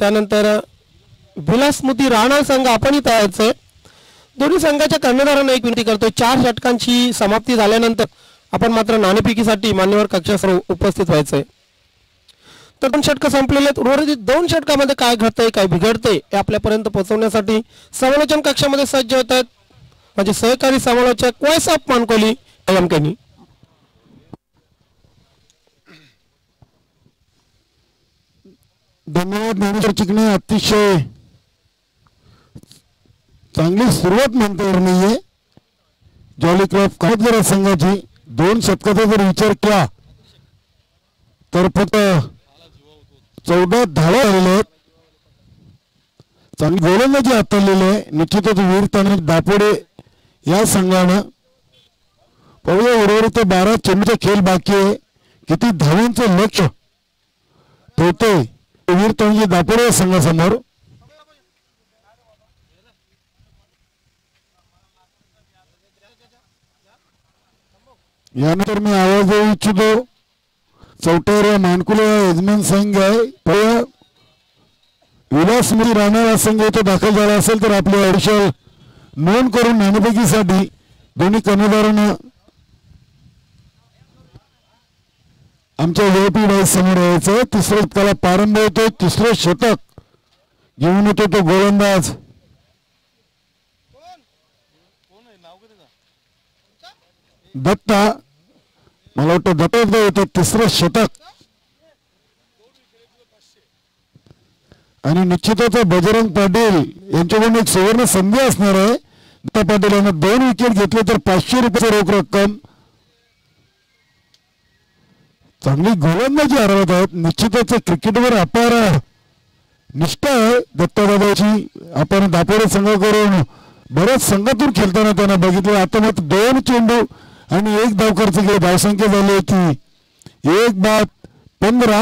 त्यानंतर विलासमूर्ती राणा संघ आपणही तयारच आहे। दोन्ही संघाच्या कर्णधारांना एक विनंती करतो, 4 षटकांची समाप्ती झाल्यानंतर आपण मात्र नाणेफेकीसाठी मान्यवर कक्षासमोर उपस्थित व्हायचंय। तर 2 षटक संपलेले आहेत। उर्वरित 2 षटकामध्ये काय घडतंय काय बिघडतंय हे आपल्यापर्यंत पोहोचवण्यासाठी समालोचन कक्षामध्ये सज्ज होत आहेत माझे सहकारी समालोचक वॉइस ऑफ मानकोली एमकेनी। धन्यवाद ज्ञानेश्वर चिकणे, अतिशय चांगली सुरुवात म्हणता येणार नाहीये जॉली क्लब कामतगर संघाची। 2 षटकाचा जर विचार केला तर फक्त 14 धावा आलेल्या आहेत। चांगली गोलंदाजी हाताळलेली आहे निश्चितच वीर तानाजी दापोडे या संघानं। पाहूया उर्वरित 12 चेंडूचा खेळ बाकी आहे, किती धावांचं लक्ष ठेवते वीर तानाजी दापोडे या संघासमोर। यानंतर मी आवाज देऊ इच्छितो, चौथ्या मानकुले यजमान संघ आहे, विलासमूर्ती राणा संघ इथे दाखल झाला असेल तर आपली हर्षल नोंद करून नाणेफेकीसाठी दोन्ही कर्णधारांना आमच्या व्हीआयपी डायस समोर यायचं। तिसऱ्या षटकाला प्रारंभ होतो, तिसरे षटक घेऊन येतो तो गोलंदाज दत्ता। मला वाटतं दत्ता येतो तिसरं षटक आणि निश्चितच बजरंग पाटील यांच्याकडून एक सुवर्ण संधी असणार आहे। दत्ता पाटील यांना 2 विकेट घेतले तर 500 रुपये रोख रक्कम। चांगली गोलंदाजी हरवत आहेत, निश्चितच क्रिकेटवर अपार निष्ठा आहे दत्तादादाची। आपण दापोडे संघाकडून बऱ्याच संघातून खेळताना त्यांना बघितलं। आता मात्र 2 चेंडू आणि 1 धाव खर्च केले, धावसंख्या झाली होती 1 बाद 15।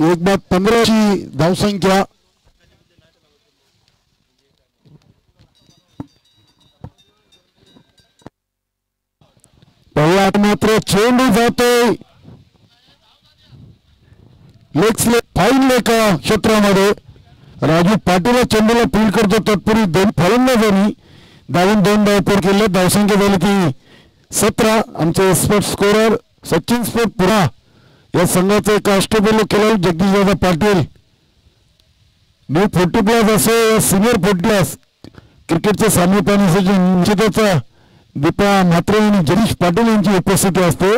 1 बाद 15 ची धावसंख्या। पहिला मात्र चेंडू जातोय लेग फाईन लेग क्षेत्रामध्ये। राजू पाटील चेंडूला फील्ड करतो, तत्पूर्वी 2 फलंदाजांनी धावून 2 धावा पूर्ण केल्या, धावसंख्या झाली ती 17। आमचे एक्सपर्ट स्कोरर सचिन स्पोर्ट पुरा या संघाचे एक अष्टपैलू खेळाडू जगदीशदादा पाटील, न्यू 40+ असो या सिनियर 40+ क्रिकेटचे सामने पाहण्यासाठी निश्चितच दीपा म्हात्रे आणि जगदीश पाटील यांची उपस्थिती असते।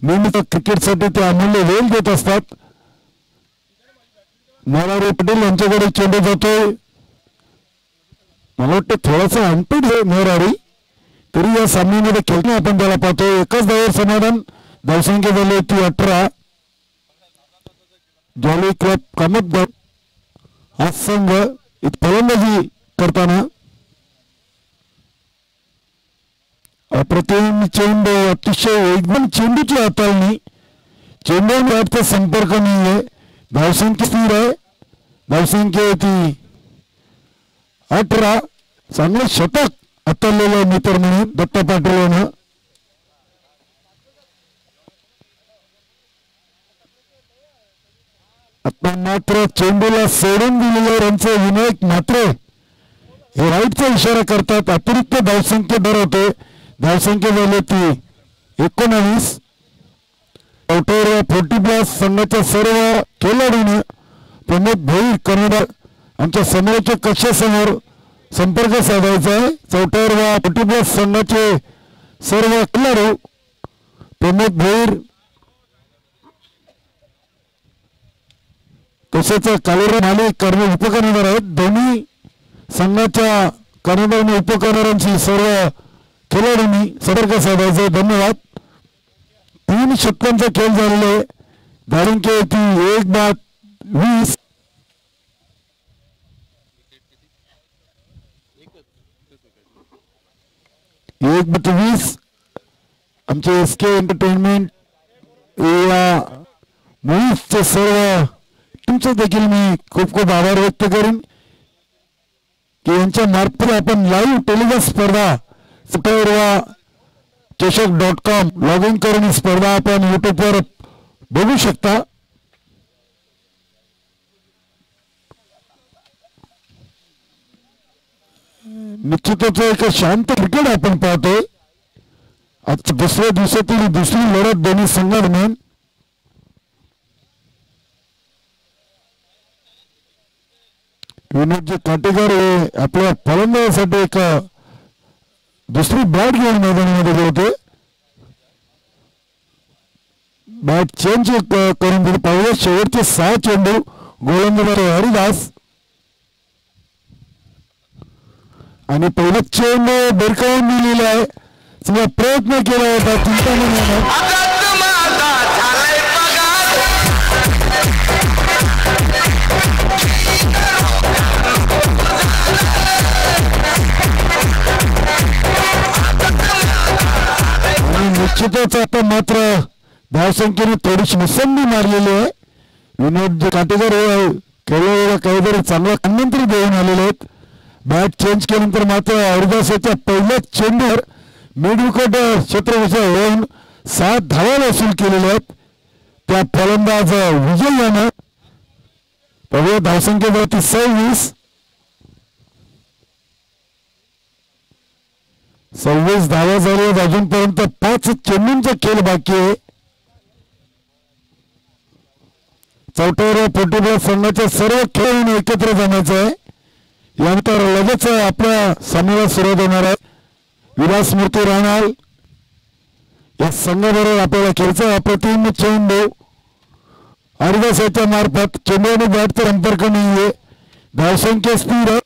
नेहमीच क्रिकेटसाठी ते अमूल्य वेळ देत असतात। नारायण पटेल यांच्याकडे चेंडू जातोय, मला वाटतं थोडासा अनपीड आहे मोरारी, तरी या सामन्यामध्ये खेळणे आपण त्याला पाहतो। एकाच धावावर समाधान, धावसंख्या झाली ती 18। जॉली क्लब कामतगर हा संघ फलंदाजी करताना अप्रतिम चेंडू, अतिशय एकदम चेंडूची हाताळणी, चेंडूचा संपर्क नाहीये, धावसंख्या स्थिर आहे, धावसंख्या ती 18। चांगलं षटक हाताळलेलं मित्र म्हणून दत्ता पाटील यांना। आता मात्र चेंडूला सोडून दिलेलं त्यांचे विनायक म्हात्रे हे राईटचा इशारा करतात, अतिरिक्त धावसंख्या दर होते, धावसंख्या झाली ती 19। 40+ संघाच्या सर्व खेळाडूंनी प्रमोद भोईर कर्णधार आमच्या समोरच्या कक्षासमोर संपर्क साधायचा आहे। 40+ संघाचे सर्व खेळाडू प्रमोद भोईर तसेच कालोरा मालिक कर्णधार उपकर्णधार आहेत। दोन्ही संघाच्या कर्णधार आणि उपकर्णधारांची सर्व खेळाडूंनी संपर्क साधायचा। धन्यवाद। 3 षटकांचा खेळ झालेला आहे, धावसंख्या ती 1 बाद 20। आमचे एस.के. एंटरटेनमेंट या मूव्हीजचे सर्व टीमचे देखील मी खूप खूप आभार व्यक्त करेन की यांच्या मार्फत आपण लाईव्ह टेलिकास्ट स्पर्धा चषक.com लॉग इन करून स्पर्धा आपण यूट्यूबवर बघू शकता निश्चितच एक शांत क्रिकेट आपण पाहतोय आजच्या दुसऱ्या दिवसातील दुसरी लढत दोन्ही संघादरम्यान विनोदजी काटेकर आपल्या फलंदाजासाठी एक दुसरी बॅट घेऊन मैदानामध्ये होते बॅट चेंज करून दिली पाहूया शेवटचे 6 चेंडू गोलंदाज हरिदास आणि पहिला चेंडू बेरकावून दिलेला आहे सगळा प्रयत्न केला होता चिंता आणि निश्चितच आता मात्र धावसंख्येने थोडीशी मुसंडी मारलेली आहे विनोद काटेकर केवळ काहीतरी चांगला कामंत्री देऊन आलेले आहेत बॅट चेंज केल्यानंतर मात्र हरिदासाच्या पहिल्याच चेंडूवर मिड विकेट क्षेत्ररक्षण होऊन 7 धावा वसूल केलेल्या आहेत त्या फलंदाज विजय यानं पहिल्या धावसंख्येवरती 26 धावा झाल्या अजूनपर्यंत 5 चेंडूंचा खेळ बाकी आहे चौथ्या फुटबॉल संघाच्या सर्व खेळाडूंनी एकत्र जमायचं आहे यानंतर लगेच आपल्या सामन्याला सुरुवात होणार आहे विलासमूर्ती राणाल या संघाबरोबर आपल्याला खेळचा अप्रतिम चेंडू हरिदासाच्या मार्फत चेंडू आणि बॅटचा संपर्क नाहीये धावसंख्या स्थिर आहे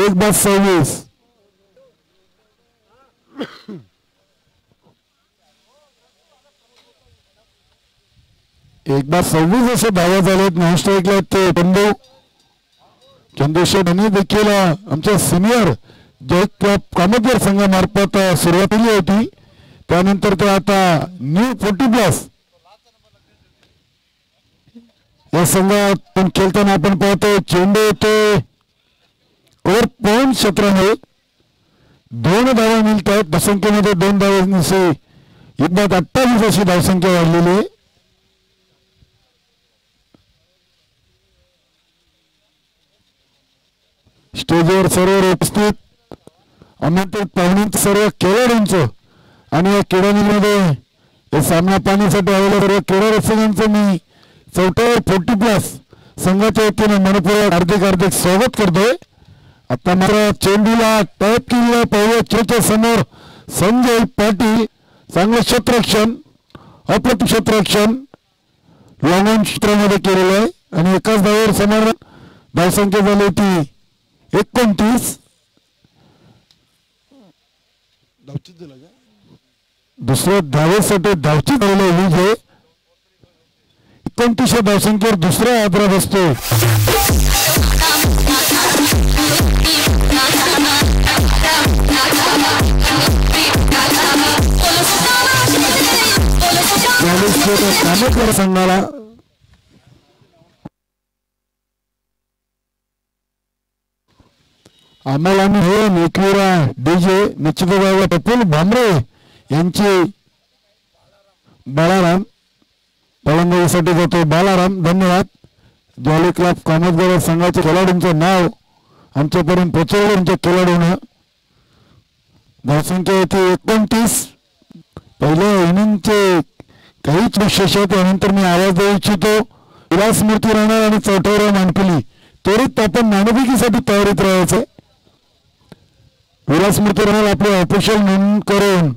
1/26 1/26 असे धावा झालेत नॉन स्ट्राईकला ते चंद्रशेठ यांनी देखील आमच्या सिनियर जे कामतदार संघामार्फत सुरुवात केली होती त्यानंतर ते आता न्यू 40+ या संघात खेळताना आपण पाहतो चेंडू येतो ओव्हर पॉइंट क्षेत्रामध्ये 2 धावा मिळत आहेत धावसंख्येमध्ये 2 धावांची 1/28 अशी धावसंख्या वाढलेली आहे स्टेजवर सर्व उपस्थित आमंत्रित पाहुण्यांचं सर्व खेळाडूंचं आणि या क्रीडामध्ये हे सामना पाहण्यासाठी आलेल्या सर्व क्रीडा रसिकांचं मी चौथ्या 40+ संघाच्या वतीनं मनपूर्वक हार्दिक स्वागत करतोय आता मात्र चेंडूला टॅप केलेला पहिल्या चेंडूच्या समोर संजय पाटील चांगलं क्षेत्ररक्षण अप्रतिम क्षेत्ररक्षण लॉंग क्षेत्रामध्ये केलेलं आहे आणि एकाच धावेवर समाधान धावसंख्या झाली होती 29 दुसऱ्या धावेसाठी धावची झालेला विजय 29 धावसंख्येवर दुसरा आदरा बसतो कामेश्वर संघाला आम्हाला एकविरा डीजे निश्चित प्रफुल्ल भामरे यांची बाळाराम फलंदाजीसाठी जातो बाळाराम धन्यवाद जॉली क्लब कामतगार संघाच्या खेळाडूंचं नाव आमच्यापर्यंत पोहोचवलं आमच्या खेळाडूंना धावसंख्या येते 29 पहिल्या इनिंगचे काहीच विशेष आहे त्यानंतर मी आवाज देऊ इच्छितो विलासमूर्ती राणा आणि चौथ्यावर मानकोली त्वरित आपण नाणेफेकीसाठी तयारीत राहायचं विलासमूर्ती राणा आपले ऑफिशियल नोंद करून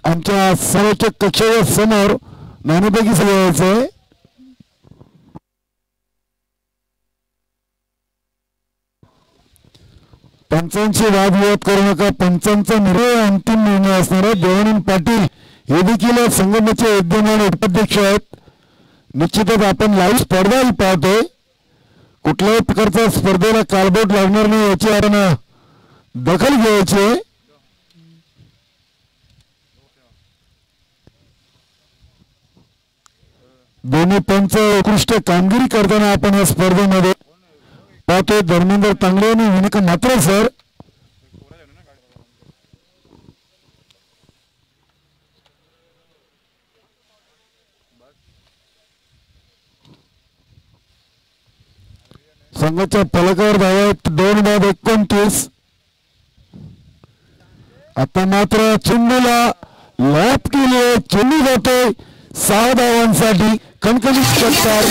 आमच्या सर्वोच्च कक्षेच्या समोर नाणेफेकी यायचंय पंचांची वादविवाद करू नका पंचांचा निर्णय अंतिम निर्णय असणार आहे देवानंद पाटील हे देखील संघटनेचे विद्यमान उपाध्यक्ष आहेत निश्चितच आपण लाईव्ह स्पर्धाही पाहतोय कुठल्याही प्रकारच्या स्पर्धेला कालबोट लागणार नाही याची आपण दखल घ्यायची आहे दोन्ही पंच उत्कृष्ट कामगिरी करताना आपण या स्पर्धेमध्ये पाहतोय धर्मेंद्र तांगडे आणि विनक मात्र सर संघाच्या फलकावर धावा आहेत 2:29. आता मात्र चेंडूला लॅप केले, चेंडू जातोय 6 धावांसाठी. कणकणीत षटकार.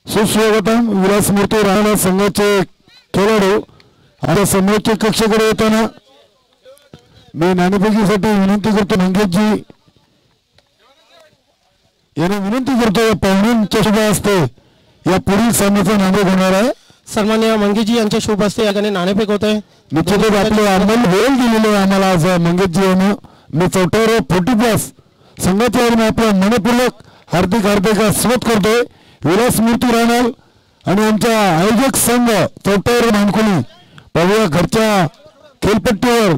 सुस्वागतम. विलासमूर्ती राणा संघाचे खेळाडू आता समोरच्या कक्षेकडे येताना मी नाणेफेकीसाठी विनंती करतो. मंगेशजी यांना विनंती करतो, या पाहुण्यांच्या शुभ हस्ते या पुढील सामन्याचा नाणेफेक होणार आहे. सन्माननीय मंगेशजी यांच्या शुभ हस्ते या ठिकाणी नाणेफेक होत आहे. निश्चितच आपले अमोल वेळ दिलेले आम्हाला आज मंगेशजी यांना मी 40+ संघाच्या वतीने आपलं मनपूर्वक हार्दिक स्वागत करतोय. विलासमूर्ती राणा आणि आमच्या आयोजक संघ मानकोली पाहूया घरच्या खेळपट्टीवर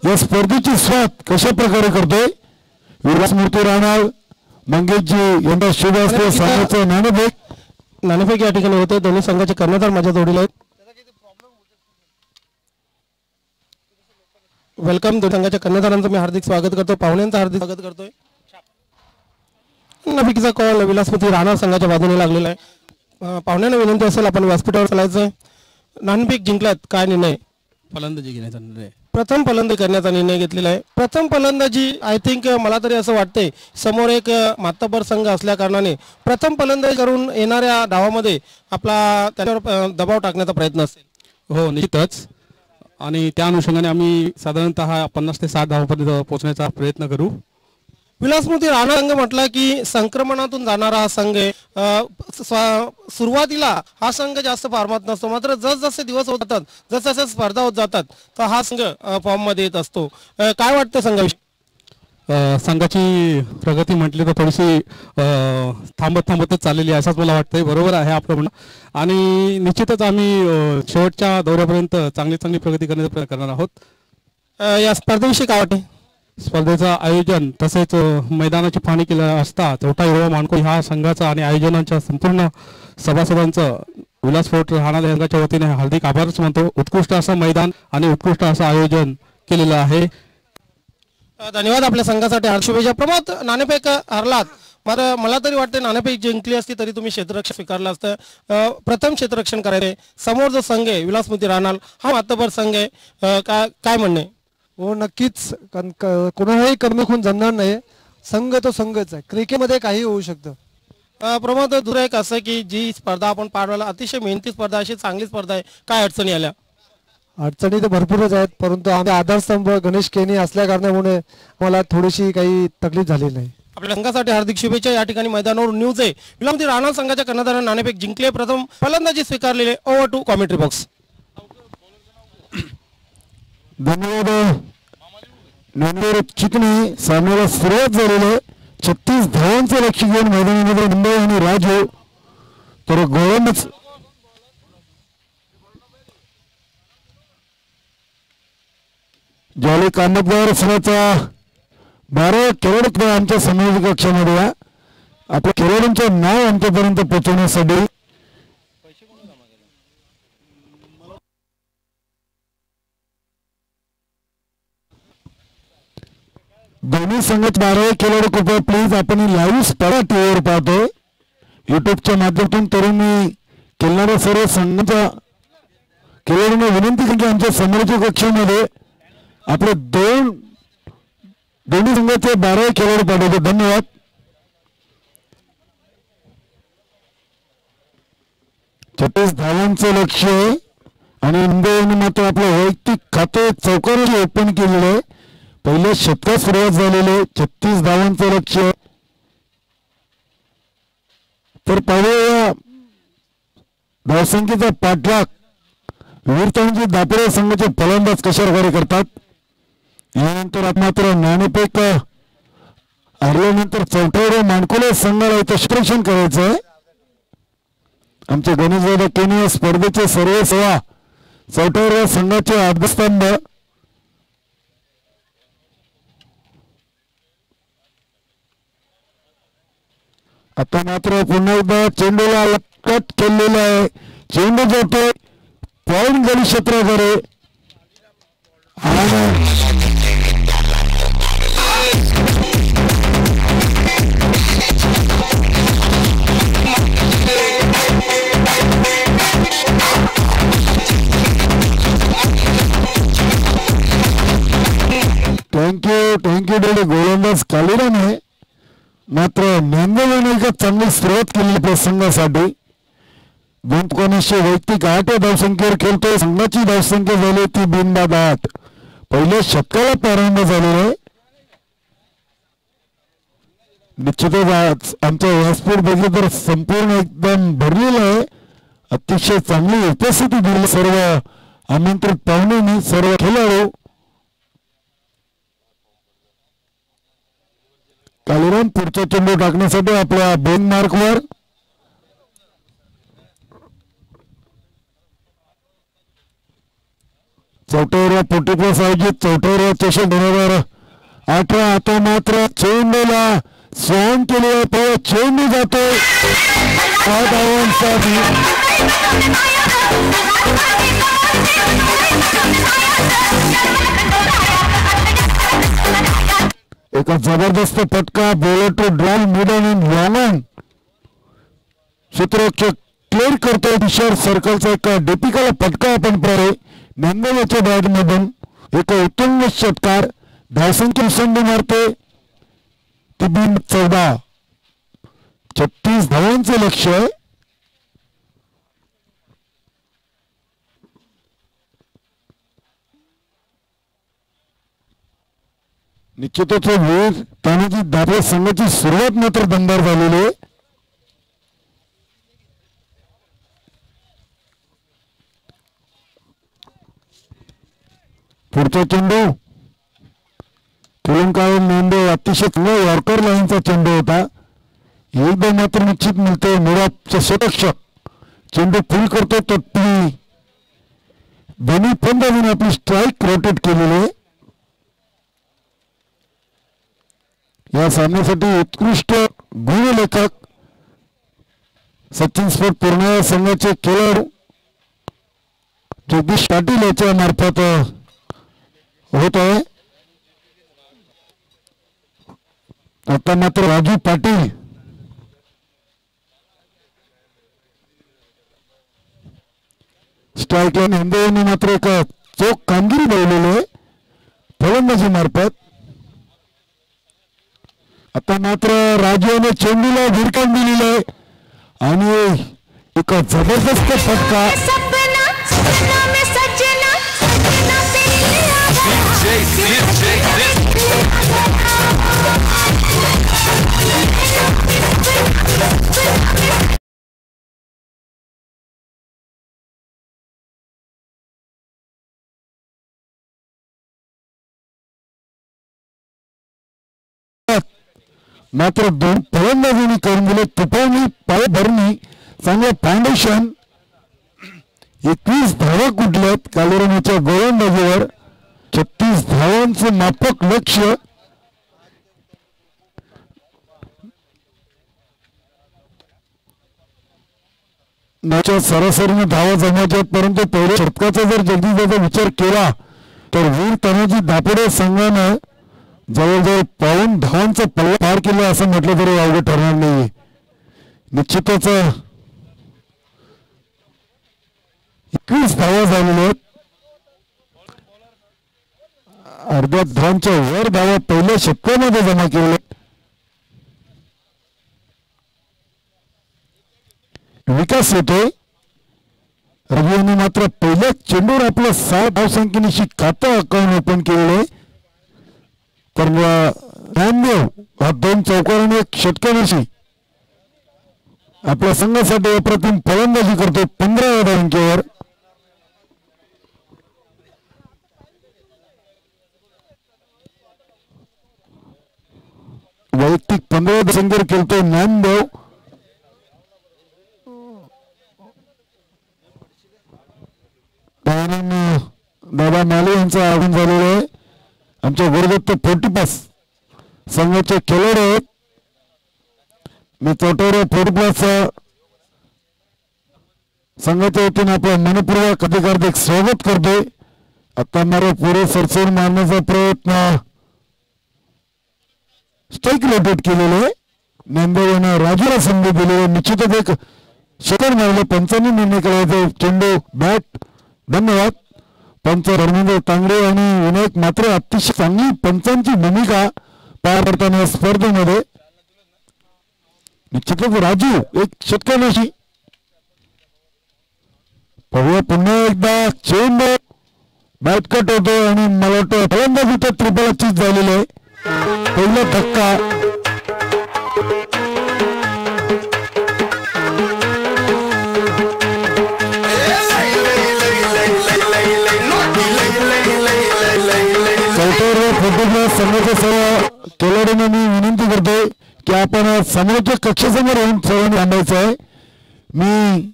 या स्पर्धेची स्वागत कशा प्रकारे करतोय. विलासमूर्ती राणा मंगेशजी यांचा शुभ हस्ते संघाचं नाणेफेक या ठिकाणी होते. दोन्ही संघाचे कर्णधार माझ्या जोडीला आहेत. वेलकम. दोन संघाच्या कर्णधारांचं मी हार्दिक स्वागत करतो, पाहुण्यांचं हार्दिक स्वागत करतोय. नाणेफेकीचा कॉल विलासमती राणा संघाच्या बाजूने लागलेला आहे. पाहुण्यांना विनंती असेल आपण व्यासपीठावर चालायचं. नाणेफेक जिंकल्यात, काय निर्णय? फलंदाजी घेण्याचा निर्णय, प्रथम फलंदाजी करण्याचा निर्णय घेतलेला आहे. प्रथम फलंदाजी आय थिंक मला तरी असं वाटतंय समोर एक मातबर संघ असल्या कारणाने प्रथम फलंदाजी करून येणाऱ्या डावामध्ये आपला त्याच्यावर दबाव टाकण्याचा प्रयत्न असेल. हो निश्चितच. आणि त्या अनुषंगाने आम्ही साधारणतः 50 ते 60 धावांपर्यंत पोहोचण्याचा प्रयत्न करू. विलासमती राणा संघ म्हटला की संक्रमणातून जाणारा हा संघ आहे. सुरुवातीला हा संघ जास्त फॉर्मात नसतो, मात्र जसजसे दिवस होत जातात, जसजसे स्पर्धा होत जातात तर हा संघ फॉर्ममध्ये येत असतो. काय वाटतं संघाविषयी? संघाची प्रगती म्हटली तर थोडीशी थांबतच चाललेली आहे असंच मला वाटतंय. बरोबर आहे आपलं म्हणणं. आणि निश्चितच आम्ही शेवटच्या दौऱ्यापर्यंत चांगली प्रगती करण्याचा प्रयत्न करणार आहोत. या स्पर्धेविषयी काय वाटते? स्पर्धेचं आयोजन तसेच मैदानाची पाहणी केली असता चौथा हिरवा मानकोली ह्या संघाचा आणि आयोजनाच्या संपूर्ण सभासदांचं विलास फोर्ट राहणार संघाच्या वतीने हार्दिक आभारच मानतो. उत्कृष्ट असं मैदान आणि उत्कृष्ट असं आयोजन केलेलं आहे. धन्यवाद. आपल्या संघासाठी शुभेच्छा. प्रमोद, नाणेफेक हरलात, मात्र मला तरी वाटते नाणेफेक जिंकली असती तरी तुम्ही क्षेत्ररक्षण स्वीकारलं असतं. प्रथम क्षेत्ररक्षण करायचे. समोर जो संघ आहे विलासमती राणा हा मातबर संघ आहे, काय म्हणणे? हो नक्कीच, कोणालाही कमी खून जमणार नाही. संघ तो संघच आहे, क्रिकेटमध्ये काही होऊ शकतं. प्रमोद, दुसरं एक असं की जी स्पर्धा आपण पार पाडला अतिशय मेहनती स्पर्धा, अशी चांगली स्पर्धा आहे, काय अडचणी आल्या? अडचणी तर भरपूरच आहेत, परंतु आमचा आधारस्तंभ गणेश केनी असल्या कारणामुळे मला थोडीशी काही तकलीफ झाली नाही. आपल्या संघासाठी हार्दिक शुभेच्छा. या ठिकाणी मैदानावर न्यूज आहे. विलासमती राणा संघाच्या कर्णधाराने नाणेफेक जिंकले, प्रथम फलंदाजी स्वीकारलेले. Over to commentary box. धन्यवाद. नंबर चिकनी सामन्याला सुरुवात झालेली आहे. 36 धावांचं लक्ष घेऊन मैदानामध्ये मुंबई आणि राजू तर गोलंदाज ज्याला कामतगार संघाचा 12 खेळाडू आमच्या समोर कक्षामध्ये आपल्या खेळाडूंचं नाव आमच्यापर्यंत पोहोचवण्यासाठी दोन्ही संघात 12 खेळाडू कृपया प्लीज आपण लाईव्ह स्पर्धा टीव्हीवर पाहतोय युट्यूबच्या माध्यमातून. तरी मी खेळणाऱ्या सर्व संघाच्या खेळाडूंना विनंती केली की आमच्या समोरच्या कक्षामध्ये आपले दोन्ही संघाचे 12 खेळाडू पाठवतो. धन्यवाद. छत्तीस धावांचं लक्ष आणि मुंबईने मात्र आपलं वैयक्तिक खाते चौकाराने ओपन केलेलं आहे. पहिल्या शतकात सुरुवात झालेले 36 धावांचं लक्ष. तर पाहूया धावसंख्येचा पाठलाग वीरतांची दापोडे संघाचे फलंदाज कशा प्रकारे करतात. यानंतर मात्र नाणेफेक हरल्यानंतर चौथ्या मानकोली संघाला इथं क्षेत्ररक्षण करायचं आहे. आमचे गणेशदादा केनी स्पर्धेचे सर्व सेवा चौथ्या संघाचे आधारस्तंभ. आता मात्र पुन्हा एकदा चेंडूला कट केलेला आहे. चेंडू जातो पॉइंट गली क्षेत्राकडे. थँक्यू डेली गोलंदाज कालिरान आहे. मात्र मेंदूने एक चांगली सुरुवात केलेली प्रसंगासाठी 2 वैयक्तिक 8 धावसंख्येवर खेळतोय. संघाची धावसंख्या झाली ती बिनबाद 8. पहिल्या शतकाला प्रारंभ झालेला आहे. निश्चितच आमच्या व्यासपीठ बघितलं तर संपूर्ण एकदम भरलेलं आहे. अतिशय चांगली उपस्थिती दिली सर्व आमंत्रित पाहुण्यांनी, सर्व खेळाडू. कालिराम पुढचा चेंडू टाकण्यासाठी आपल्या बेन मार्कवर. चौथ्या पोटी आयोजित चौथ्या चषक 2018. आता मात्र चेंडूला स्वान केले, चेंडू जातो धावांसाठी. एक जबरदस्त फटका bowler to drive middle in long क्षेत्ररक्षक क्लिअर करतो दिशा सर्कलचा एक डिपिकल फटका आपण पाहिले नंदवच्या बॅट मधून एक उत्तुंग षटकार धावसंख्या उसंडी मारते ती 14 36 धावांचे लक्ष्य आहे. निश्चितच वीर तानाजी दाभे संघाची सुरुवात मात्र दमदार झालेली आहे. पुढचा चेंडू तेलंगाणा मेंदू अतिशय चांगला यॉर्कर लाईनचा चेंडू होता. एकदा मात्र निश्चित मिळते मुळाचा षटरक्षक चेंडू फुल करतो तत्पूर्वी दोन्ही फलंदाजांनी आपली स्ट्राईक रोटेट केलेली आहे. या सामन्यासाठी उत्कृष्ट गुणलेखक सचिन स्पोर्ट पूर्ण संघाचे खेळाडू जगदीश पाटील याच्या मार्फत होत आहे. आता मात्र राजू पाटील स्ट्राईक लाईन हिंदे मात्र एक चोख कामगिरी बळलेली आहे फलंदाजी मार्फत. आता मात्र राजूने चेंडूला भिरकावून दिलेलं आहे आणि एक जबरदस्त फटका मात्र दोन फलंदाजांनी करून दिले तुफानी पायभरणी चांगलं फाउंडेशन 21 धावा कुठल्यात कालिरानाच्या गोलंदाजीवर 36 धावांचं माफक लक्ष्य. मॅचच्या सरासरीने धावा जमायच्या परंतु पहिल्या षटकाचा जर जगदीशचा विचार केला तर वीर तानाजी दापोडे संघानं जवळजवळ 52 धावांचा पल्ला पार केला असं म्हटलं तरी अवघड ठरणार नाही. निश्चितच 21 धावा झालेल्या आहेत. अर्ध्या धावांच्या वर धावा पहिल्या षटकामध्ये जमा केले. विकास येतोय. रविने मात्र पहिल्या चेंडूवर आपलं 6 धावसंख्येनिशी खातं अकाउंट ओपन केलेलं तर 99 हा 2 चौकाराने एक षटकानिशी आपल्या संघासाठी अप्रतिम फलंदाजी करतो 15व्या अंकावर. वैयक्तिक 15 संघर खेळतो ज्ञानदेव. दादा माले यांचं आगमन झालेलं आहे. आमच्या गुरुदत्त 40+ संघाचे खेळाडू आहेत. मी चौथ्या 40+ संघाच्या वतीने आपलं मनपूर्वक अधिकाधिक स्वागत करतोय. आता मारे पुढे सरसोड मारण्याचा प्रयत्न स्ट्राईक रोटेट केलेलं आहे. नंदवनं राजूला संधी दिली. निश्चितच एक षटकार मारले. पंचांनी निर्णय केला. चेंडू बॅट. धन्यवाद पंच धर्मेंद्र तांगडे आणि विनायक मात्र अतिशय चांगली पंचांची भूमिका पार पडताना या स्पर्धेमध्ये. निश्चितच राजू एक षटकाराशी पाहूया पुन्हा एकदा चेंडू बॅट कट होतो आणि मला वाटतं फलंदाजी तर त्रिपल चीज झालेली आहे. पहिला धक्का संघाच्या सर्व खेळाडूंना मी विनंती करतोय की आपण समोरच्या कक्षेसमोर येऊन सर्वांनी थांबायचं आहे. मी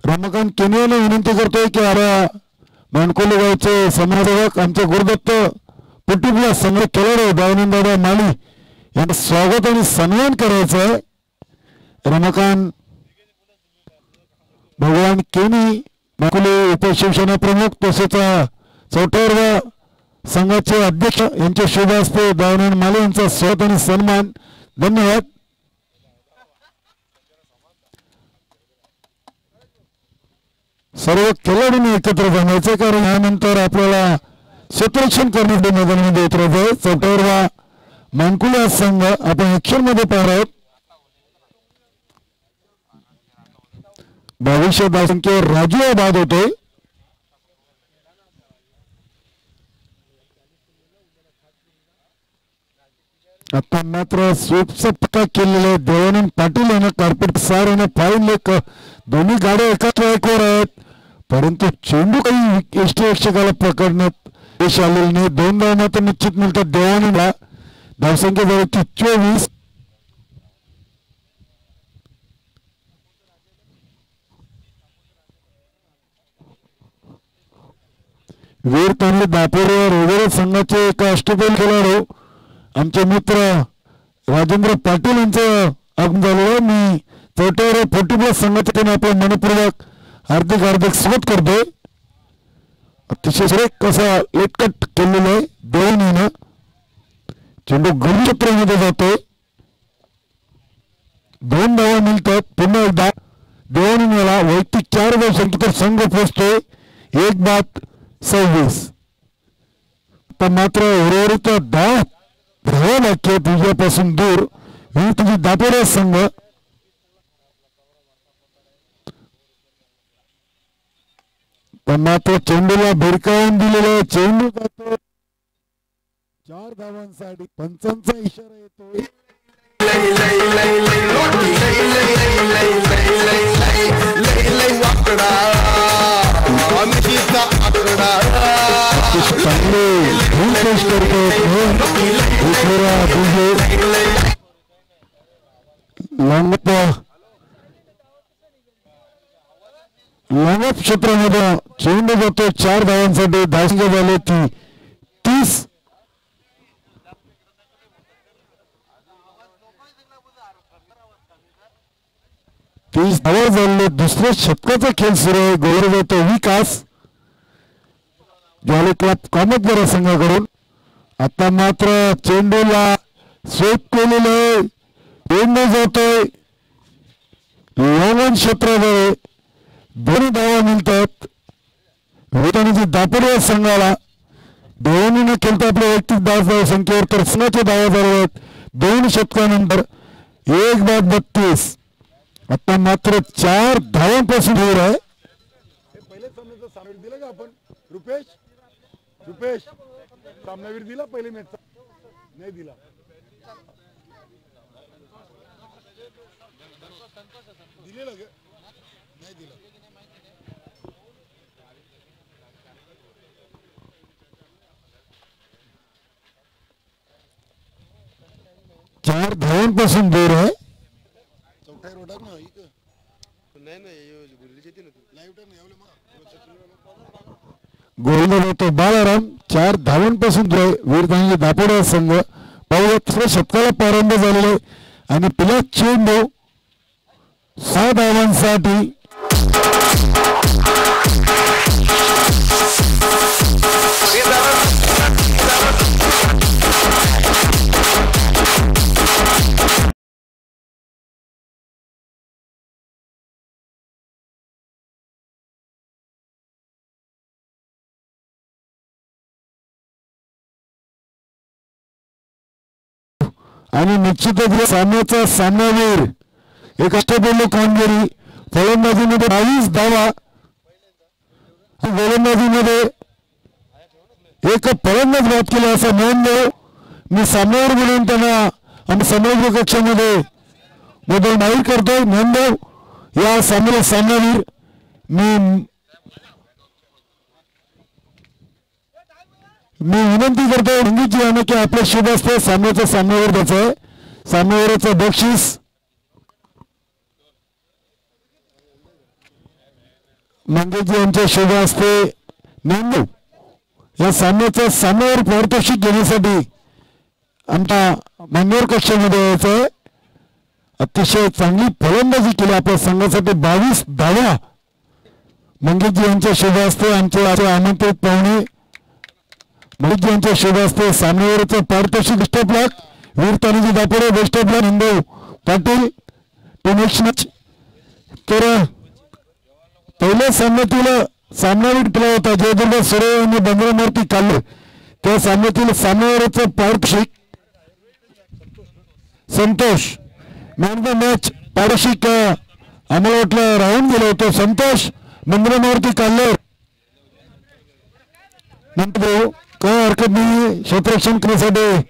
रमाकांत केनियाला विनंती करतोय की अरे मानकोली गावचे समाजसेवक आमचे गुरुदत्त 40+ संघ खेळाडू दयानंददादा माली यांचं स्वागत आणि सन्मान करायचं आहे. रमाकांत भगवान केनी मानकोली उपशिवसेना प्रमुख तसेच 4व्या संघाचे अध्यक्ष यांच्या शुभ हस्ते दावणीर माले यांचा स्वागत आणि सन्मान. धन्यवाद. सर्व खेळाडूंनी एकत्र जमायचे, कारण यानंतर आपल्याला क्षेत्ररक्षण करण्यासाठी मैदानामध्ये उतरायचं आहे. चौथ्यावर मानकोली संघ आपण ऍक्शन मध्ये पाहणार आहोत. 22 धावसंख्येवर राजू बाद होतोय. आता मात्र स्वीपचा पक्का केलेला देवानंद पाटील यांना कार्पेट सार आणि फाईन लेख दोन्ही गाड्या एका ट्रॅकवर आहेत, परंतु चेंडू काही यष्टीरक्षकाला पकडण्यात यश आलेलं नाही. 2 धावा मात्र निश्चित मिळतात देवानंदला. धावसंख्या झाली 24. वीर तांबे दापोरीवर वगैरे संघाचे एका अष्टपैलू खेळाडू आमचे मित्र राजेंद्र पाटील यांचं आगमन झालेलं. मी चौथ्यावर 40+ संघाच्या टीम आपलं मनपूर्वक हार्दिक स्वागत करतोय. अतिशय कसा लेटकट केलेलं आहे देवानीनं. चेंडू गडी क्षेत्रामध्ये जातोय. 2 धावा मिळतात. पुन्हा एकदा देवानीला वैयक्तिक 4 धावसंख्येवर संघ पोहोचतोय. 1-26. आता मात्र उर्वरित 10 धावा बाकी आहेत विजयापासून दूर. ही तुझी दापोरा संघ. पण मात्र चेंडूला भिरकावून दिलेला चेंडू जातो 4 धावांसाठी. पंचांचा इशारा येतोय. लांब क्षेत्रामध्ये चेंडू जातो 4 धावांसाठी. धावसंख्या झाली ती 30. धावा झाले. दुसऱ्या शतकाचा खेळ सुरू आहे. गौरव येतो विकास ज्वाले क्लब कामतगर संघाकडून. आता मात्र चेंडूला स्वीप केलेलं आहे. चेंडू जातोय लॉंगन क्षेत्रामध्ये. 2 धावा मिळतात वेतानीची दापोरी संघाला. देवानीनं खेळतो आपल्या वैयक्तिक धाव संख्येवर, तर संघाचे धावा झाले आहेत 2 शतकानंतर 1-32. आता मात्र 4 धावांपासून दूर आहे. पहिले सामन्याचा सामना दिला का आपण? रुपेश सामनावीर दिला पहिले मॅचचा? नाही दिला. दिलेला ग? नाही दिला. चार धावांपासून दूर आहे. चौथा रोडार ना इक गोलंदाज होतो बाळाराम. 4 धावांपासून दूर आहे. वीरतांनी दापोडा संघ पाहूया. 3 शतकाला प्रारंभ झालेले आणि पहिला चेंडू 6 धावांसाठी. आणि निश्चितच सामन्याचा सामनावीर एक अष्टपैलू कामगिरी. फलंदाजीमध्ये 22 धावा. गोलंदाजीमध्ये एक फलंदाज बाद केला असा नोंद. मी सामन्यावर बोलून त्यांना आणि समग्र कक्षामध्ये बदल माहीत करतोय. नोंदव या सामन्याला सामनावीर. मी विनंती करतो रंगीतजी यांना की आपल्या शुभ असते सामन्याचा सामन्यावर द्यायचं आहे. सामन्यावरचं बक्षीस मंगेशजी यांच्या शुभ असते नोंदव. या सामन्याचा सामन्यावर पारितोषिक घेण्यासाठी आमच्या मान्यवर कक्षामध्ये यायचं आहे. अतिशय चांगली फलंदाजी केली आपल्या संघासाठी. 22 धावा मंगेशजी यांच्या शुभ असते. आमचे आमंत्रित पाहुणे मोहित यांच्या शुभ हस्ते सामन्यावरचा पारितोषिक best of luck Veer Tanaji Dapode best of luck Hindu Patil team तर पहिल्या सामन्यातील सामनावीर प्ले होता जयदुर्ग सोरे यांनी बंगरामूर्ती काढले त्या सामन्यातील सामन्यावरचा पारितोषिक संतोष मॅन द मॅच पारितोषिक आम्हाला वाटलं राहून गेलं होतं संतोष बंगरामूर्ती काढले नंतर काय हरकत नाही क्षेत्ररक्षण करण्यासाठी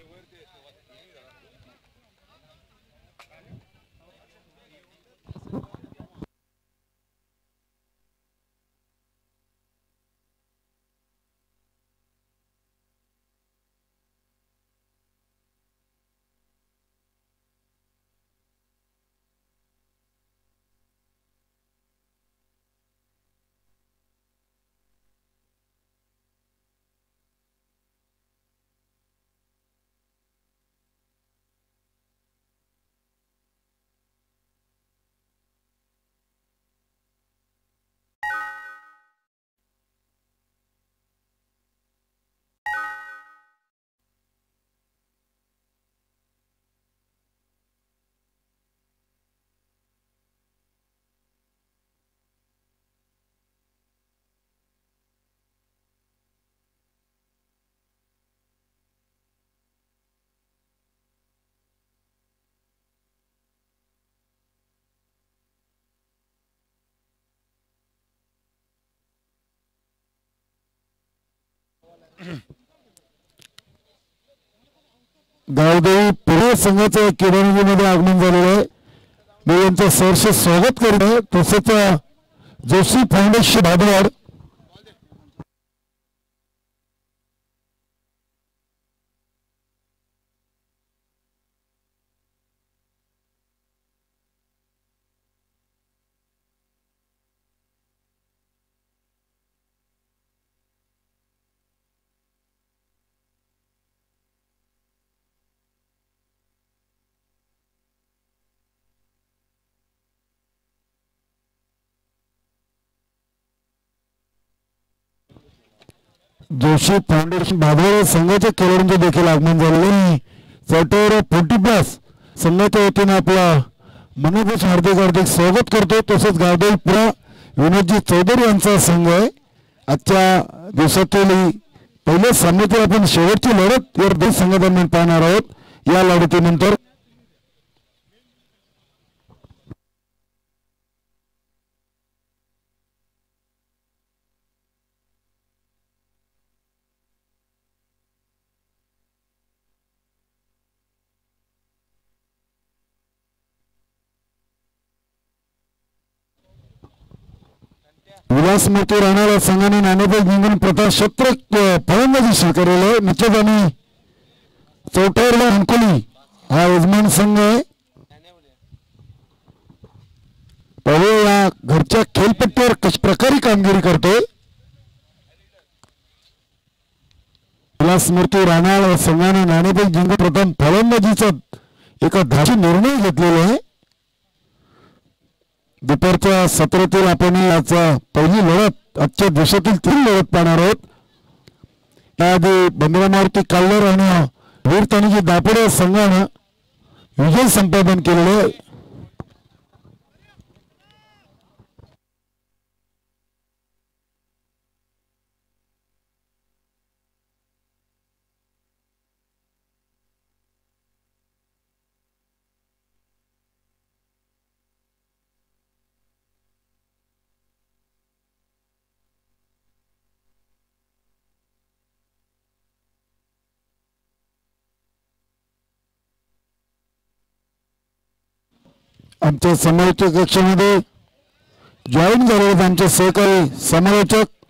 गावदेवी पुणे संघाचं किराणीमध्ये आगमन झालेलं आहे मी यांचं सहर्ष स्वागत करत आहे तसेच जोशी फाउंडेशन भादवाड जोशी फाउंडेशन भादवाड संघाच्या खेळाडूंचे देखील आगमन झालेले चौथ्यावर 40+ संघाच्या वतीने आपला मनोभाव हार्दिक स्वागत करतो तसेच गावदेवी पुरा विनोदजी चौधरी यांचा संघ आहे आजच्या दिवसातील पहिल्या सामन्यातील आपण शेवटची लढत या दोन संघादरम्यान पाहणार आहोत या लढतीनंतर विलासमूर्ती राणाला संघाने नाणेफेक जिंकून प्रथम शतक फलंदाजी स्वीकारले निश्चित आणि चौथ्यावरला मानकोली हा यजमान संघ आहे या घरच्या खेळपट्टीवर कशा प्रकारे कामगिरी करतोय विलासमूर्ती राणा संघाने नाणेफेक जिंकून प्रथम फलंदाजीचा एका धाशी निर्णय घेतलेला आहे दुपारच्या सत्रातील आपण याचा पहिली लढत आजच्या दिवसातील 3 लढत पाहणार आहोत त्याआधी बंदरामारुती काल्लर आणि वीर तानाजी दापोडे संघानं विजय संपादन केलेले आमच्या समालोचक कक्षामध्ये जॉईन झालेले आमचे सहकारी समालोचक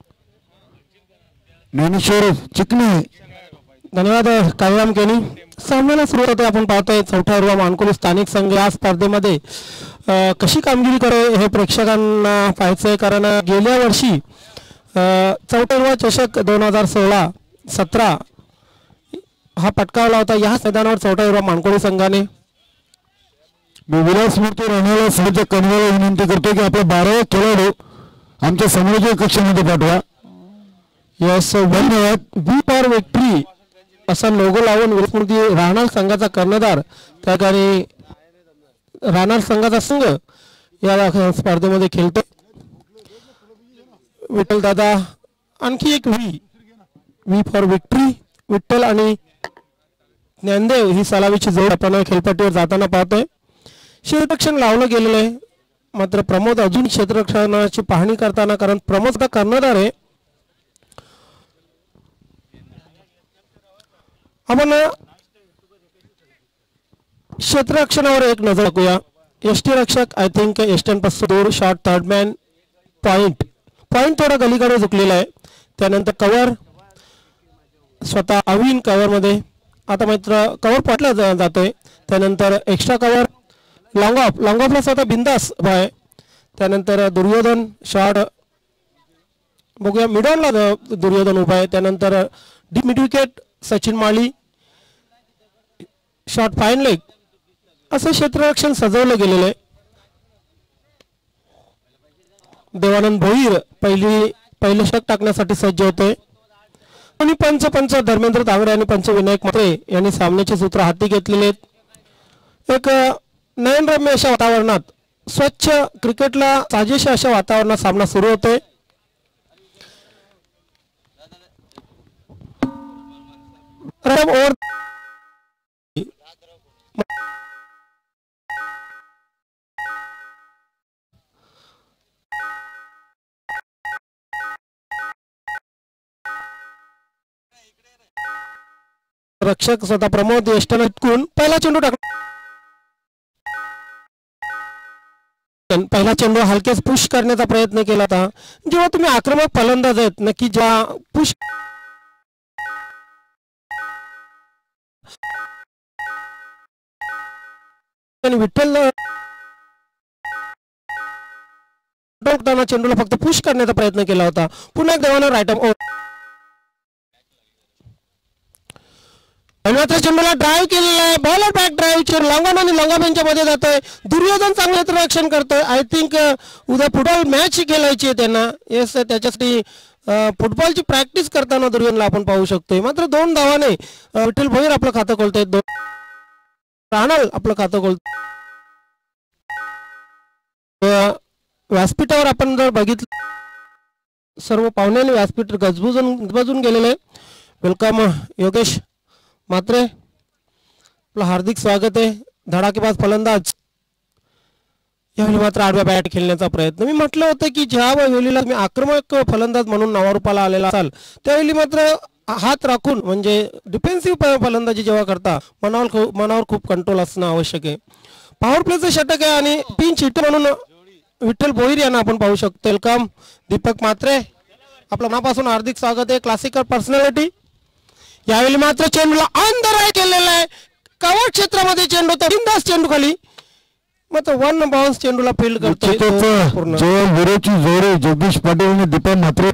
ज्ञानेश्वर चिकणे धन्यवाद कायराम केनी सामन्याला सुरुवात होते आपण पाहतोय चौथ्या मानकोली स्थानिक संघ या स्पर्धेमध्ये कशी कामगिरी करे हे प्रेक्षकांना पाहायचंय कारण गेल्या वर्षी चौथ्या चषक 2016-17 हा पटकावला होता या मैदानावर चौथ्या मानकोली संघाने विलासमूर्ती राणाला सहज कन्व्हेयर विनंती करतो की आपला 12 खेळाडू आमच्या समालोचक कक्षामध्ये पाठवा यस धन्यवाद. वी फॉर विक्ट्री असा लोगो लावून विस्मृती राहणार संघाचा कर्णधार त्या ठिकाणी राहणार संघाचा संघ या स्पर्धेमध्ये खेळतो. विठ्ठल दादा आणखी एक वी फॉर विक्ट्री विठ्ठल आणि ज्ञानदेव ही सलावीची जोड आपण खेळपट्टीवर जाताना पाहतोय. क्षेत्ररक्षण लावलं गेलेलं आहे मात्र प्रमोद अजून क्षेत्ररक्षणाची पाहणी करताना कारण प्रमोद का कर्णधार आहे. आपण क्षेत्ररक्षणावर एक नजर टाकूया. यष्टी रक्षक आय थिंक एस्टर्न पासून दूर शॉट थर्ड मॅन पॉइंट थोडा गलीकडे झुकलेला आहे. त्यानंतर कव्हर स्वतः अविन कव्हर मध्ये आता मात्र कव्हर पटला जातोय. त्यानंतर एक्स्ट्रा कव्हर लॉंग ऑफला स्वतः बिंदास आहे. त्यानंतर दुर्योधन शॉट बघूया मिडॉनला दुर्योधन उभा आहे. त्यानंतर डीप मिड विकेट सचिन माळी शॉट फाईन लेग असं क्षेत्ररक्षण सजवलं गेलेलं आहे. देवानंद भोईर पहिले षटक टाकण्यासाठी सज्ज होतोय. आणि पंच धर्मेंद्र तांगडे आणि पंच विनायक म्हात्रे यांनी सामन्याचे सूत्र हाती घेतलेले आहेत. एक नयनरम्य अशा वातावरणात स्वच्छ क्रिकेटला साजेशा अशा वातावरणात सामना सुरू होतोय. ओव्हर रक्षक स्वतः प्रमोद यष्टन इटकून पहिला चेंडू टाकला. पहिला चेंडू हलकेच पुश करण्याचा प्रयत्न केला होता. जेव्हा तुम्ही आक्रमक फलंदाज आहेत नक्की जेव्हा पुश विठ्ठल चेंडूला फक्त पुश करण्याचा प्रयत्न केला होता. पुन्हा एक देवानं राईट आर्म चेंडूला ड्राईव्ह केलेला आहे. बॉलर बॅक ड्राईव्ह लॉंगॉन आणि लॉंगाबेनच्या मध्ये जातोय. दुर्योधन चांगले रक्षण करतोय. आय थिंक उद्या फुटबॉल मॅच खेळायची आहे त्यांना. येस त्याच्यासाठी फुटबॉलची प्रॅक्टिस करताना दुर्योधनला आपण पाहू शकतोय. मात्र 2 धावाने विठ्ठल भोईर आपलं खातं खोलतोय. राहणार आपलं खातं खोलतोय. व्यासपीठावर आपण जर बघितलं सर्व पाहुण्यांनी व्यासपीठ गजबजून गेलेलं आहे. वेलकम योगेश मात्रे आपलं हार्दिक स्वागत आहे. धडाकेबाज फलंदाज यावेळी मात्र आडव्या बॅट खेळण्याचा प्रयत्न. मी म्हटलं होतं की ज्या वेळेला तुम्ही आक्रमक फलंदाज म्हणून नावारूपाला आलेला असाल त्यावेळी मात्र हात राखून म्हणजे डिफेन्सिव्ह फलंदाजी जेव्हा करता मनावर खूप कंट्रोल असणं आवश्यक आहे. पॉवर प्लेचं षटक आहे आणि पिंच हिटर म्हणून विठ्ठल भोईर यांना आपण पाहू शकतो. वेलकम दीपक मात्रे आपलं मनापासून हार्दिक स्वागत आहे. क्लासिकल पर्सनॅलिटी यावेळी मात्र चेंडूला अंतराळ केलेला आहे. कव्हर क्षेत्रामध्ये चेंडू तर बिंदास चेंडू खाली मात्र 1 बाउन्स चेंडूला फील्ड करतोय. जगदीश पाटील आणि दीपक म्हात्रे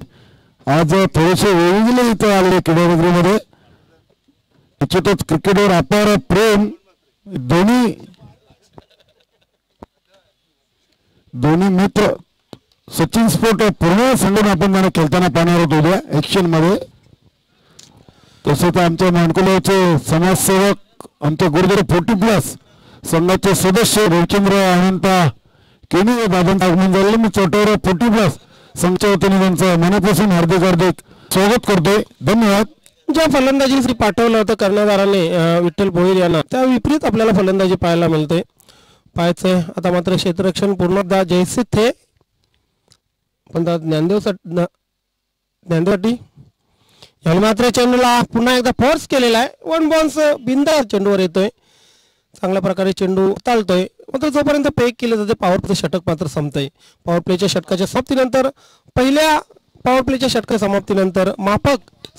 आज थोडेसे वेगवेगळे इथे आले क्रीडानगरीमध्ये. निश्चितच क्रिकेटवर अपार प्रेम दोन्ही मित्र सचिन स्पोर्ट पूर्ण संघटना आपण त्यांना खेळताना पाहणार होतो उद्या ऍक्शन मध्ये. तसंच आमच्या मानकोलीचे समाजसेवक आमच्या गुरुद्वारा 40+ संघाचे सदस्य रविचंद्र अनंता केनी बाबांचं आगमन झालेलं. मी चोटावर 40+ संघाच्या वतीने त्यांचं मनापासून हार्दिक स्वागत करतोय. धन्यवाद. ज्या फलंदाजी पाठवलं होतं कर्णधाराने विठ्ठल भोईर यांना त्या विपरीत आपल्याला फलंदाजी पाहायला मिळते. पाहायचंय आता मात्र क्षेत्ररक्षण पूर्णतः जयसित थे पण ज्ञानदेवसाठी याने मात्र चेंडूला पुन्हा एकदा फोर्स केलेला आहे. 1 बाउन्स बिंदा चेंडूवर येतोय. चांगल्या प्रकारे चेंडू तालतोय. मात्र जोपर्यंत पेक केले जाते पॉवर प्ले षटक मात्र संपतंय. पॉवर प्लेच्या षटकाच्या समाप्तीनंतर पहिल्या पॉवर प्लेच्या षटका समाप्तीनंतर माफक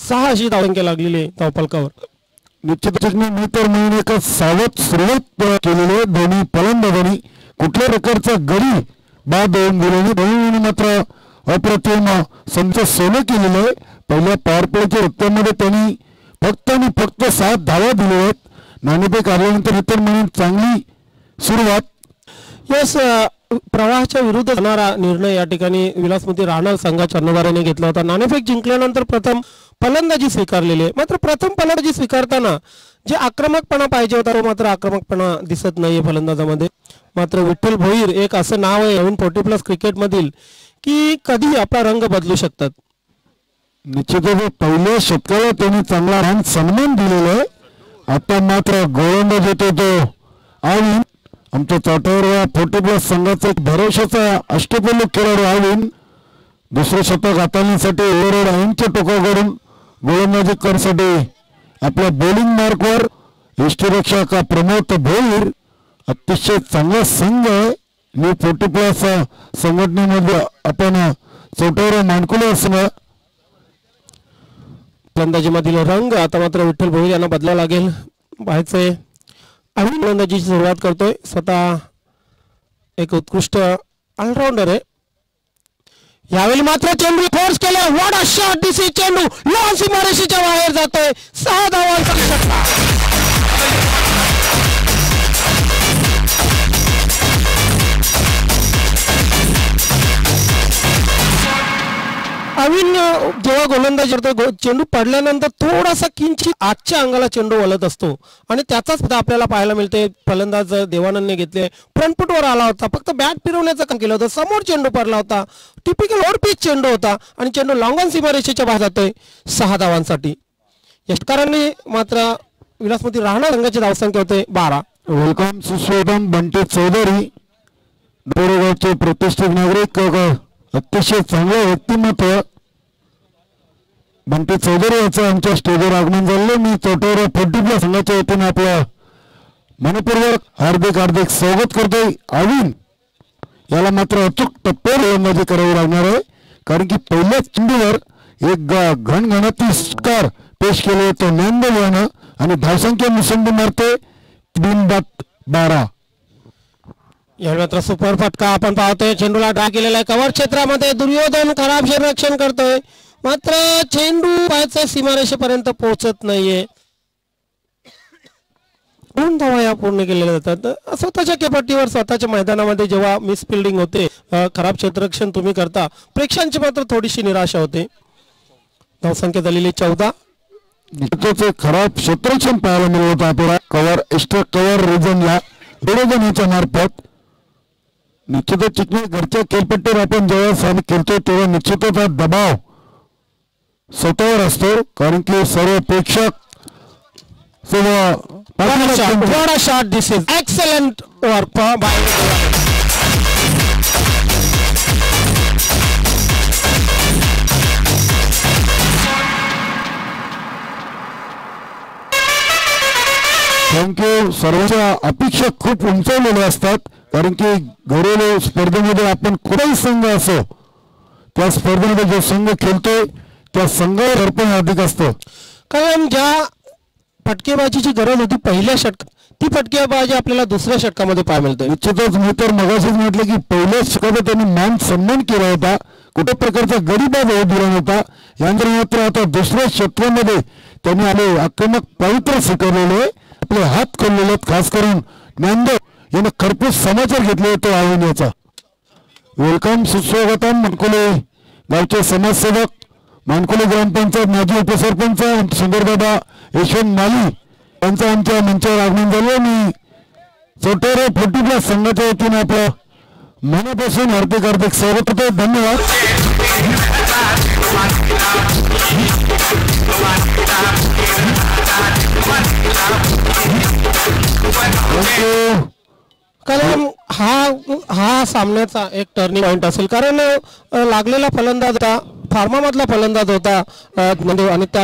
6 अशी धावसंख्या लागलेली आहे धावफलकावर. निश्चितच मी तर म्हणून एक सावध सुरुवात केलेली. दोन्ही फलंदाजांनी कुठल्या प्रकारचा गडी बाद देऊन दिलेली. दोन्ही मात्र अप्रतिम संच सोनं केलेलं आहे. पहिल्या पॉवर प्लेच्या उत्तरमध्ये त्यांनी फक्त आणि फक्त 7 धावा दिल्या आहेत. नाणेफेक आल्यानंतर इतर म्हणून चांगली सुरुवात. यस प्रवाहाच्या विरुद्ध जाणारा निर्णय या ठिकाणी विलासमती राहणार संघाच्या कर्णधाराने घेतला होता. नाणेफेक जिंकल्यानंतर प्रथम फलंदाजी स्वीकारलेली आहे. मात्र प्रथम फलंदाजी स्वीकारताना जे आक्रमकपणा पाहिजे होता तो मात्र आक्रमकपणा दिसत नाहीये फलंदाजामध्ये. मात्र विठ्ठल भोईर एक असं नाव आहे नवीन 40+ क्रिकेटमधील की कधी आपला रंग बदलू शकतात. निश्चितच पहिल्या षटकाला त्यांनी चांगला मान सन्मान दिलेला आहे. आता मात्र गोलंदाज येतो तो आविन, आमच्या चौथ्यावर 40+ संघाचा एक भरोशाचा अष्टपैलू खेळाडू आविन दुसरे शतक हाताळण्यासाठी ओव्हरहेड आईनच्या टोकाकडून गोलंदाजी करण्यासाठी आपल्या बॉलिंग मार्कवर यष्टीरक्षक प्रमोद भोईर. अतिशय चांगला संघ आहे. न्यू 40+ संघटनेमध्ये आपण चौथ्यावर मानकोली असणं. फलंदाजीमधील रंग आता मात्र विठ्ठल भोईर यांना बदलावं लागेल. पाहायचंय आम्ही फलंदाजीची सुरुवात करतोय. स्वतः एक उत्कृष्ट ऑलराऊंडर आहे. यावेळी मात्र चेंडू फोर्स केला. What a shot this is. चेंडू लॉंग सीमारेषेच्या बाहेर जातोय. 6 धावांचा षटकार. अविन जेव्हा गोलंदाजी करतो चेंडू पडल्यानंतर थोडासा किंचित आजच्या अंगाला चेंडू वळत असतो आणि त्याचाच सुद्धा आपल्याला पाहायला मिळते. फलंदाज देवानंदने घेतले. फ्रंटफुटवर आला होता. फक्त बॅट फिरवण्याचं काम केलं होतं. समोर चेंडू पडला होता. टिपिकल ओव्हर पिच चेंडू होता आणि चेंडू लॉंग ऑन सीमारेषेच्या बाहेर जातोय 6 धावांसाठी. यष्टकारांनी मात्र विलासमती राहणार संघाची धावसंख्या होते 12. वेलकम सुस्वागतम बंटी चौधरी, बोरेगावचे प्रतिष्ठित नागरिक, अतिशय चांगले व्यक्तिमत्व बंटी चौधरी याचं आमच्या स्टेजवर आगमन झालं. मी चौथ्यावर 40+ संघाच्या वतीने आपलं मनपूर्वक हार्दिक हार्दिक स्वागत करतोय. आविन याला मात्र अचूक टप्प्यावर गोलंदाजी करावी लागणार आहे कारण की पहिल्याच चेंडूवर एक घणघणाटी षटकार पेश केले तो नोंदवल्यानं आणि धावसंख्या मुसंडी मारते 3/12. यावेळी मात्र सुपर फटका आपण पाहतोय. चेंडूला ड्रा केलेला आहे कव्हर क्षेत्रामध्ये. दुर्योधन खराब क्षेत्ररक्षण करतोय. मात्र चेंडू पाहायचं सीमारेषेपर्यंत पोहोचत नाहीये. 2 धावा या पूर्ण केलेल्या जातात. स्वतःच्या केपट्टीवर स्वतःच्या मैदानामध्ये जेव्हा मिस फिल्डिंग होते, खराब क्षेत्ररक्षण तुम्ही करता, प्रेक्षकांची मात्र थोडीशी निराशा होते. धावसंख्या झालेली 14. खराब क्षेत्ररक्षण पाहायला मिळत होतं आपल्याला कव्हर एक्स्ट्रा कव्हर रिजनला दुर्योधनाच्या मार्फत. निश्चितच चिकणी घरच्या खेळपट्टीवर आपण जेव्हा खेळतो तेव्हा निश्चितच हा दबाव स्वतःवर असतो कारण की सर्व प्रेक्षक shot this is excellent work by. Thank you. सर्वांच्या अपेक्षा खूप उंचावलेल्या असतात कारण की घरेलू स्पर्धेमध्ये आपण कुठलाही संघ असो त्या स्पर्धेमध्ये जो संघ खेळतोय त्या संघावर अर्पण अधिक असतं. कारण ज्या फटकेबाजीची गरज होती पहिल्या षटकात ती फटकेबाजी आपल्याला दुसऱ्या षटकामध्ये पाहायला मिळते. निश्चितच मी तर मगाशीच म्हटलं की पहिल्या षटकात त्यांनी मान सन्मान केला होता. कुठे प्रकारचा गरीबाज होऊ दिला नव्हता. यानंतर मात्र आता दुसऱ्या षटकामध्ये त्यांनी आले आक्रमक पवित्र स्वीकारलेले आपले हात खोललेले खास करून ज्ञानदेव यानं खरपूस समाचार घेतले होते आव्हानाचा. वेलकम सुस्वागतम मानकोली गावचे समाजसेवक, मानकोली ग्रामपंचायत माजी उपसरपंच सुंदरदादा यशवंत माली यांचं आमच्या मंचावर आगमन झालं. मी चौथ्यावर 40+ संघाच्या वतीने आपलं मनापासून हार्दिक हार्दिक स्वागत होते. धन्यवाद. कारण हा सामन्याचा एक टर्निंग पॉइंट असेल कारण लागलेला फलंदाज होता फार्मामधला फलंदाज होता आणि त्या